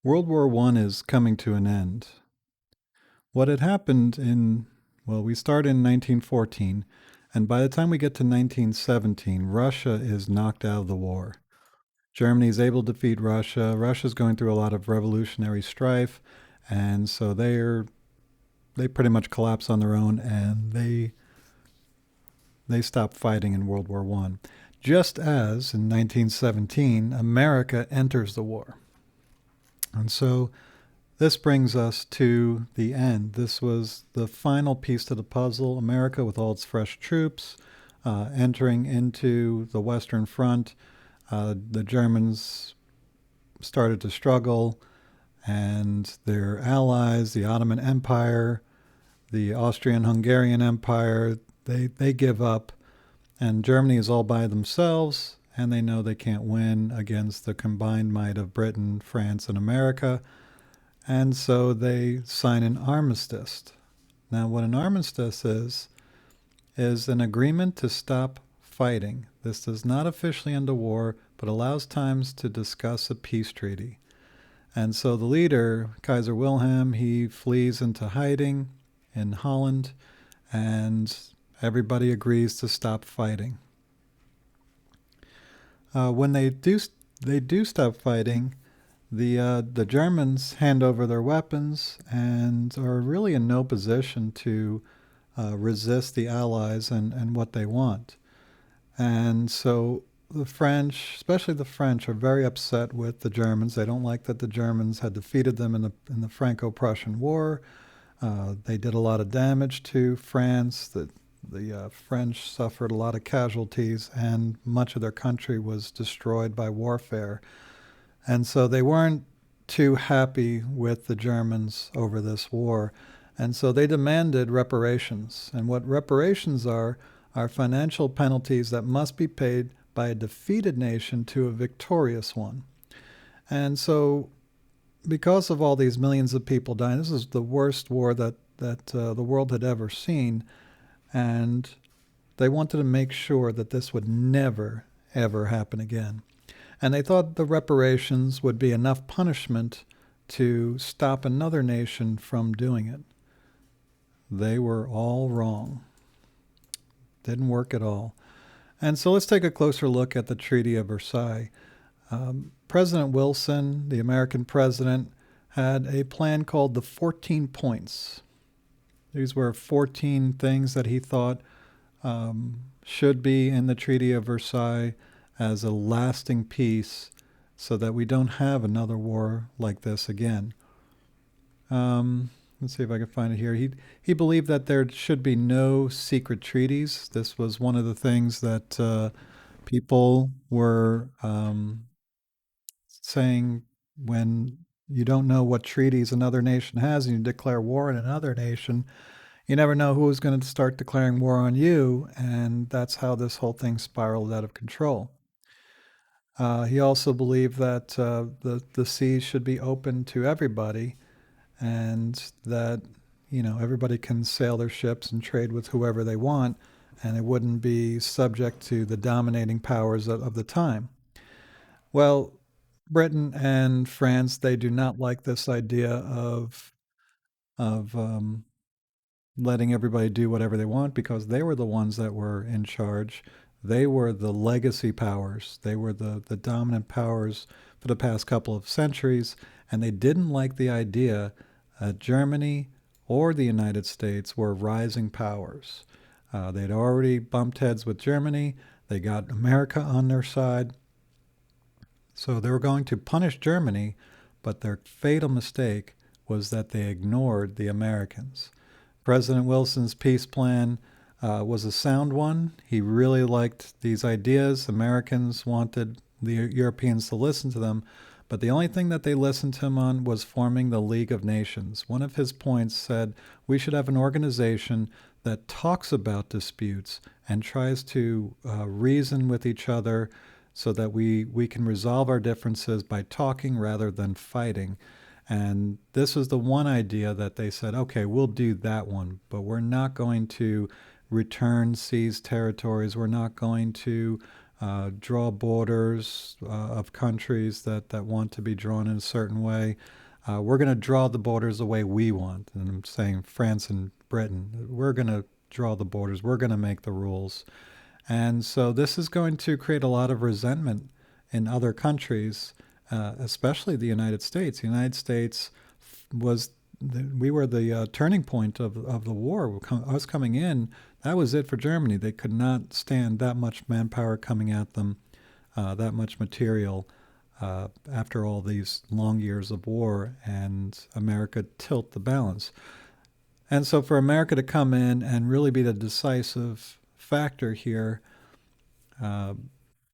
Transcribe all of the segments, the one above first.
World War I is coming to an end. What had happened we start in 1914, and by the time we get to 1917, Russia is knocked out of the war. Germany is able to defeat Russia. Russia's going through a lot of revolutionary strife, and so they pretty much collapse on their own, and they stop fighting in World War I. Just as in 1917, America enters the war. And so this brings us to the end. This was the final piece to the puzzle. America, with all its fresh troops, entering into the Western Front. The Germans started to struggle, and their allies, the Ottoman Empire, the Austrian Hungarian Empire, they give up, and Germany is all by themselves, and they know they can't win against the combined might of Britain, France, and America. And so they sign an armistice. Now, what an armistice is an agreement to stop fighting. This does not officially end a war, but allows times to discuss a peace treaty. And so the leader, Kaiser Wilhelm, he flees into hiding in Holland, and everybody agrees to stop fighting. When they do stop fighting, the Germans hand over their weapons and are really in no position to resist the Allies and what they want. And so the French, especially the French, are very upset with the Germans. They don't like that the Germans had defeated them in the Franco-Prussian War. They did a lot of damage to France. The French suffered a lot of casualties, and much of their country was destroyed by warfare. And so they weren't too happy with the Germans over this war. And so they demanded reparations. And what reparations are financial penalties that must be paid by a defeated nation to a victorious one. And so, because of all these millions of people dying, this is the worst war that the world had ever seen. And they wanted to make sure that this would never, ever happen again. And they thought the reparations would be enough punishment to stop another nation from doing it. They were all wrong. Didn't work at all. And so let's take a closer look at the Treaty of Versailles. President Wilson, the American president, had a plan called the 14 Points. These were 14 things that he thought should be in the Treaty of Versailles as a lasting peace so that we don't have another war like this again. Let's see if I can find it here. He believed that there should be no secret treaties. This was one of the things that people were saying when you don't know what treaties another nation has and you declare war on another nation, you never know who is going to start declaring war on you, and that's how this whole thing spiraled out of control. He also believed that the seas should be open to everybody, and that everybody can sail their ships and trade with whoever they want, and it wouldn't be subject to the dominating powers of the time. Well, Britain and France, they do not like this idea of letting everybody do whatever they want, because they were the ones that were in charge. They were the legacy powers. They were the dominant powers for the past couple of centuries, and they didn't like the idea that Germany or the United States were rising powers. They'd already bumped heads with Germany. They got America on their side. So they were going to punish Germany, but their fatal mistake was that they ignored the Americans. President Wilson's peace plan was a sound one. He really liked these ideas. Americans wanted the Europeans to listen to them, but the only thing that they listened to him on was forming the League of Nations. One of his points said we should have an organization that talks about disputes and tries to reason with each other so that we can resolve our differences by talking rather than fighting. And this was the one idea that they said, okay, we'll do that one, but we're not going to return seized territories. We're not going to draw borders of countries that want to be drawn in a certain way. We're going to draw the borders the way we want. And I'm saying France and Britain. We're going to draw the borders. We're going to make the rules. And so this is going to create a lot of resentment in other countries, especially the United States. The United States was we were the turning point of the war. Us coming in, that was it for Germany. They could not stand that much manpower coming at them, that much material after all these long years of war, and America tilt the balance. And so for America to come in and really be the decisive factor here, uh,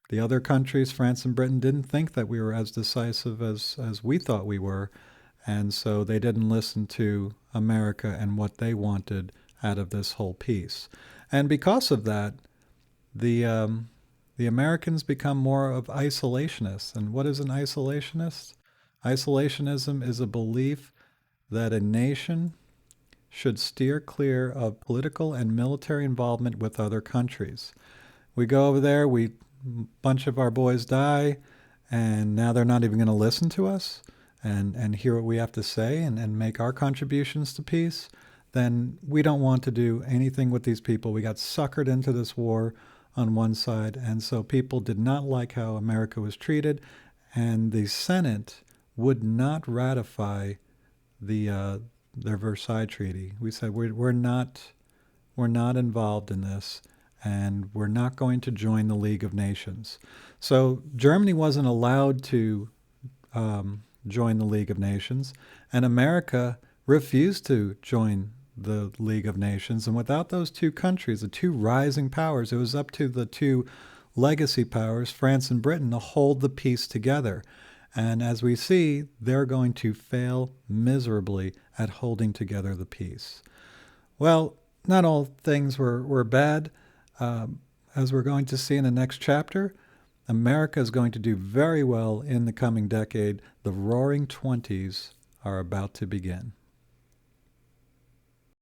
the other countries, France and Britain, didn't think that we were as decisive as we thought we were. And so they didn't listen to America and what they wanted out of this whole piece. And because of that, the Americans become more of isolationists. And what is an isolationist? Isolationism is a belief that a nation should steer clear of political and military involvement with other countries. We go over there, a bunch of our boys die, and now they're not even going to listen to us and hear what we have to say and make our contributions to peace. Then we don't want to do anything with these people. We got suckered into this war on one side, and so people did not like how America was treated, and the Senate would not ratify their Versailles Treaty. We said we're not involved in this, and we're not going to join the League of Nations. So Germany wasn't allowed to join the League of Nations, and America refused to join the League of Nations. And without those two countries, the two rising powers, it was up to the two legacy powers, France and Britain, to hold the peace together. And as we see, they're going to fail miserably at holding together the peace. Well, not all things were bad. As we're going to see in the next chapter, America is going to do very well in the coming decade. The Roaring Twenties are about to begin.